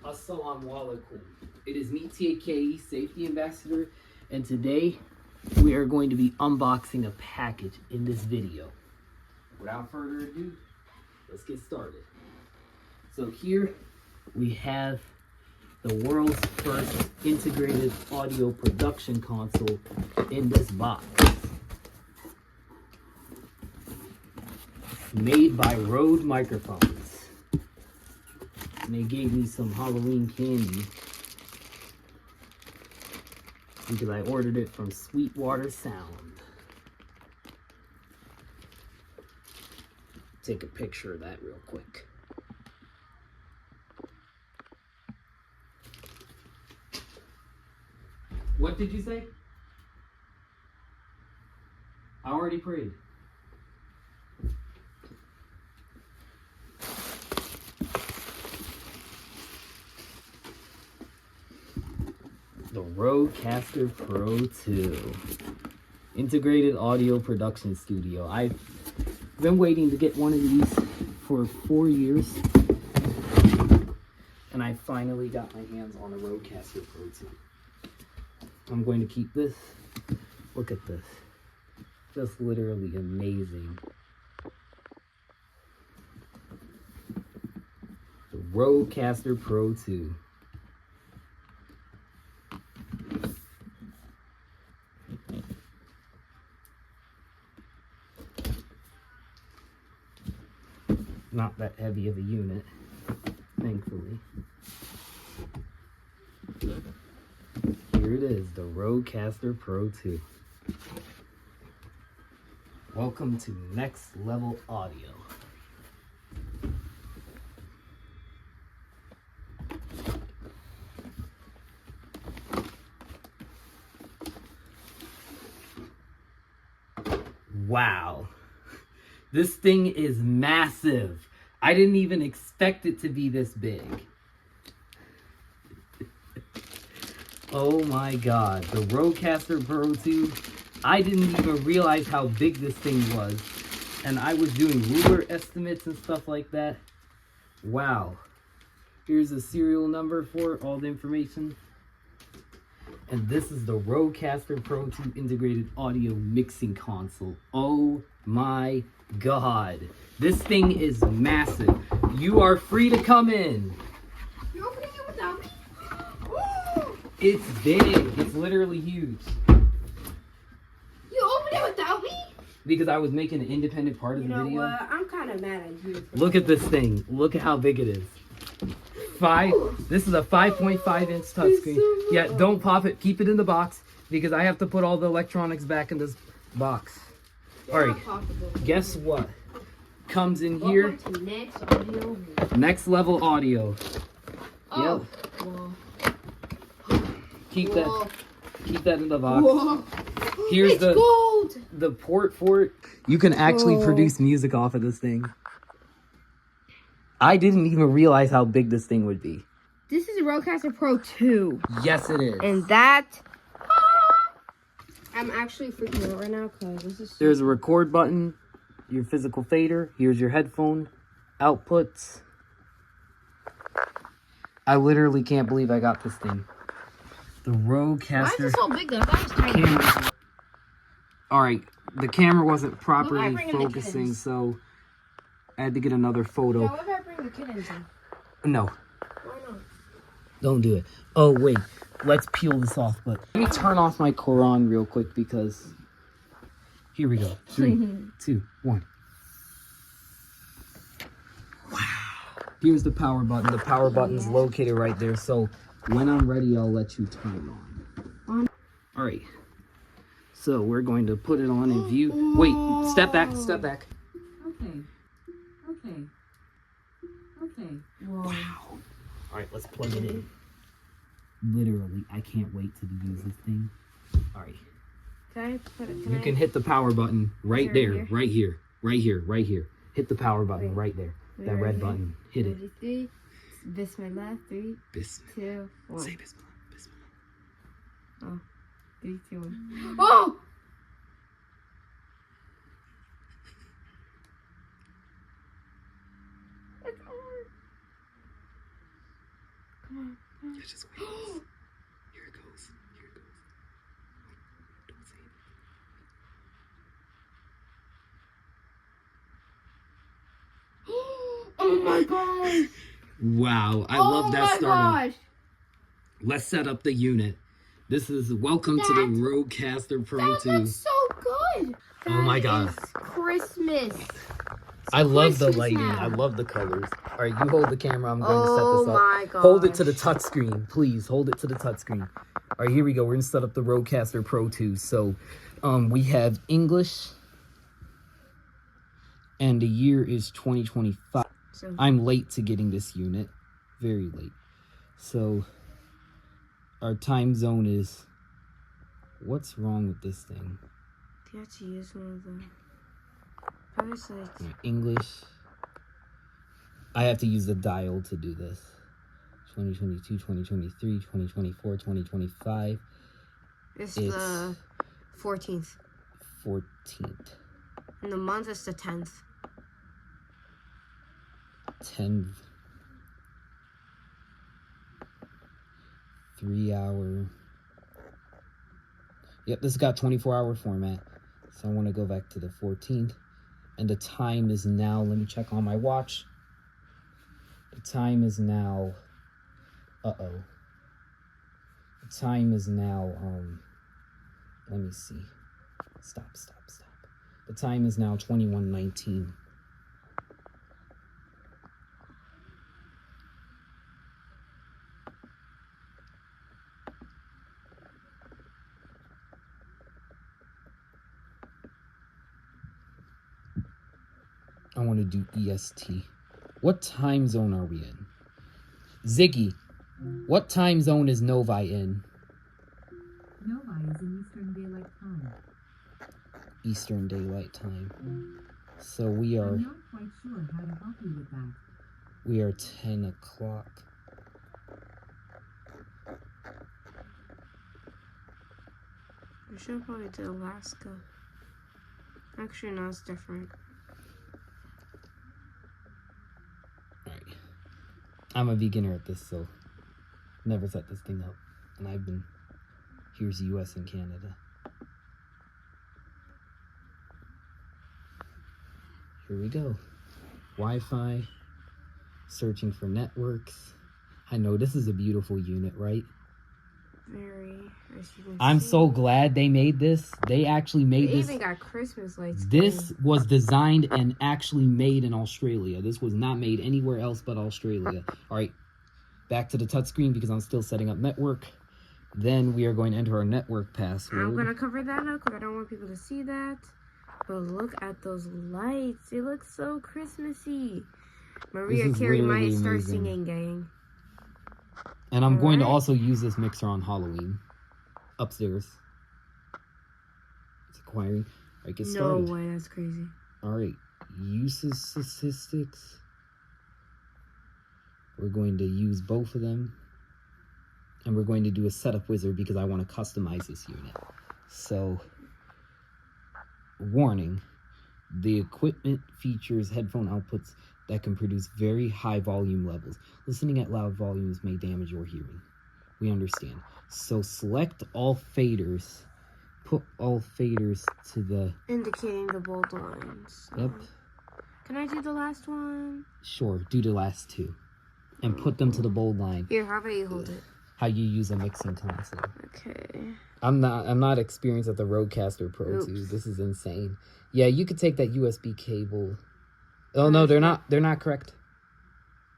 Assalamu alaikum. It is me, TAKE, Safety Ambassador, and today we are going to be unboxing a package in this video. Without further ado, let's get started. So here we have the world's first integrated audio production console in this box. Made by RØDE microphones. And they gave me some Halloween candy because I ordered it from Sweetwater Sound. Take a picture of that real quick. What did you say? I already prayed. The RØDECaster Pro II integrated audio production studio. I've been waiting to get one of these for 4 years, and I finally got my hands on a RØDECaster Pro II. I'm going to keep this. Look at this. Just literally amazing. The RØDECaster Pro II. Not that heavy of a unit, thankfully. Here it is, the RØDECaster Pro II. Welcome to Next Level Audio. Wow. This thing is massive. I didn't even expect it to be this big. Oh my god. The RØDECaster Pro II. I didn't even realize how big this thing was. And I was doing ruler estimates and stuff like that. Wow. Here's a serial number for all the information. And this is the RØDECaster Pro II integrated audio mixing console. Oh my god. This thing is massive. You are free to come in. You're opening it without me? It's big. It's literally huge. You opened it without me? Because I was making an independent part of the video. You know what? I'm kind of mad at you. Look at this thing. Look at how big it is. This is a 5.5 inch touchscreen. Yeah, don't pop it. Keep it in the box because I have to put all the electronics back in this box. All right. Guess what? Comes in here. Next Level Audio. Oh. Yep. Whoa. Keep Whoa. that in the box. Whoa. Here's It's gold. the port for it. You can actually Whoa. produce music off of this thing. I didn't even realize how big this thing would be. This is a RØDECaster Pro II. Yes, it is. And that... I'm actually freaking out right now because this is... There's a record button, your physical fader. Here's your headphone outputs. I literally can't believe I got this thing. The RØDECaster. Why is it so big though? I thought it was tiny. Camera. Alright, the camera wasn't properly What if I bring in the focusing, kittens? so I had to get another photo. Yeah, what if I bring the kittens in? No, Why not? don't do it. Oh, wait. Let's peel this off, but let me turn off my Quran real quick because here we go. 3, 2, 1. Wow. Here's the power button. The power button's located right there. So when I'm ready, I'll let you turn it on. All right. So we're going to put it on in view. Wait, step back, step back. Okay. Whoa. Wow. All right, let's plug it in. Literally, I can't wait to use this thing. All right. Can I put it? You can hit the power button right Here, there, here? right here, right here, right here. Hit the power button Wait. right there. That Where red is it? button. Hit it. 3. Bismillah. 3, Bismillah. 2, 1. Say Bismillah. Bismillah. 3, 2, 1. Oh! It's on. Come on. Yeah, just wait. Here it goes. Here it goes. Don't say it. Oh my gosh. Wow, I love that startup. Oh my gosh. Let's set up the unit. This is welcome to the RØDECaster Pro II. That looks so good. Oh my God. That is Christmas. I love the Christmas lighting. now. I love the colors. All right, you hold the camera. I'm going to set Oh this up. my gosh. Hold it to the touch screen, please. Hold it to the touch screen. All right, here we go. We're going to set up the RØDECaster Pro II. So we have English, and the year is 2025. So I'm late to getting this unit. Very late. So our time zone is... What's wrong with this thing? you have to use one of the... Parasites. English. I have to use the dial to do this. 2022, 2023, 2024, 2025. It's the 14th. 14th. And the month is the 10th. 10. 3 hour. Yep, this has got 24-hour format. So I want to go back to the 14th. And the time is now, let me check on my watch. The time is now, the time is now, let me see. Stop. The time is now 21:19. I want to do EST. What time zone are we in? Ziggy, what time zone is Novi in? Novi is in Eastern Daylight Time. Eastern Daylight Time. So we are... I'm not quite sure how to help you with that. We are 10 o'clock. We should probably do Alaska. Actually, no, it's different. Alright. I'm a beginner at this, so never set this thing up. And I've been... Here's US and Canada. Here we go. Wi-Fi. Searching for networks. I know this is a beautiful unit, right? Very. As you can I'm see. so glad they made this. They actually made They this. even got Christmas lights. This going. was designed and actually made in Australia. This was not made anywhere else but Australia. All right, back to the touchscreen because I'm still setting up network. Then we are going to enter our network password. I'm gonna cover that up because I don't want people to see that. But look at those lights. They look so Christmassy. Maria is Carey literally might start amazing. singing, gang. And I'm going to Alright. also use this mixer on Halloween. Upstairs. It's acquiring. All right, get No started. way, that's crazy. All right, usage statistics. We're going to use both of them. And we're going to do a setup wizard because I want to customize this unit. So, warning. The equipment features headphone outputs that can produce very high volume levels. Listening at loud volumes may damage your hearing. We understand. So select all faders. Put all faders to the... Indicating the bold lines. Yep. Can I do the last one? Sure, do the last two. And put them to the bold line. Here, how about you hold it? How you use a mixing console. Okay. I'm not experienced at the RØDECaster Pro II. Oops. This is insane. Yeah, you could take that USB cable. Oh no, they're not correct.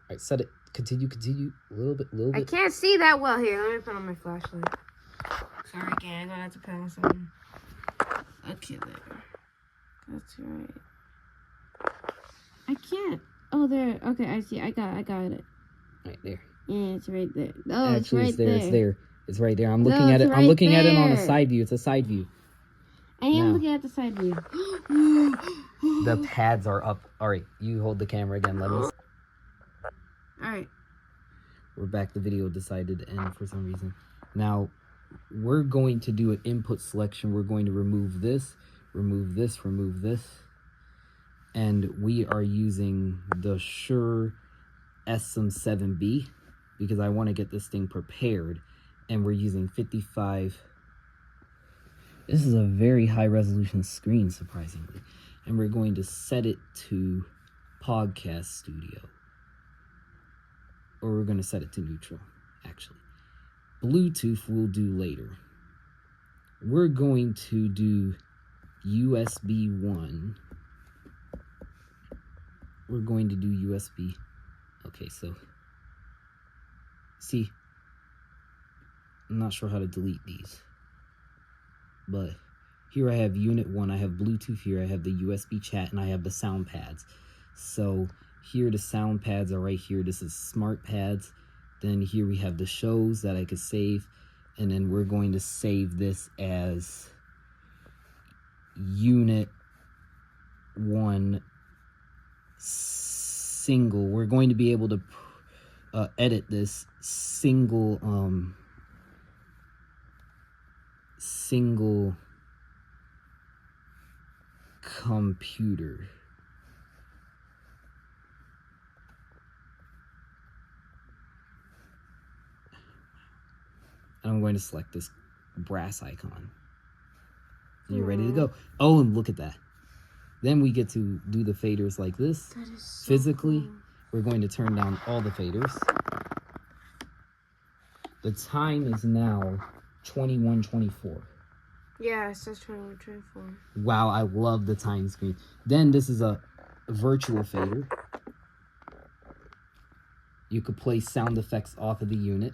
Alright, set it. Continue. A little bit. I can't see that well. Here, let me put on my flashlight. Sorry, gang. I'm gonna have to put on something. Okay, there. That's right. I can't. Oh, there. Okay, I see. I got it. Right there. Yeah, it's right there. Oh, Actually, it's right there. It's there. It's right there. I'm No, looking at it's it. I'm right looking at it on a there. side view. It's a side view. I am Now. looking at the side view. The pads are up. All right, you hold the camera again. Let me. All right. We're back. The video decided to end for some reason. Now, we're going to do an input selection. We're going to remove this, remove this, remove this. And we are using the Shure SM7B. because I want to get this thing prepared, and we're using 55. This is a very high resolution screen, surprisingly, and we're going to set it to Podcast Studio, or we're going to set it to neutral, actually. Bluetooth we'll do later. We're going to do USB 1. We're going to do USB. Okay, so see, I'm not sure how to delete these, but here I have unit 1, I have Bluetooth here, I have the USB chat, and I have the sound pads. So here the sound pads are right here. This is smart pads. Then here we have the shows that I could save, and then we're going to save this as unit 1 single. We're going to be able to edit this single computer. And I'm going to select this brass icon. And you're ready to go. Oh, and look at that. Then we get to do the faders like this. That is so physically, cool. we're going to turn down all the faders. The time is now 21:24. Yeah, it says 21:24. Wow, I love the time screen. Then this is a virtual fader. You could play sound effects off of the unit.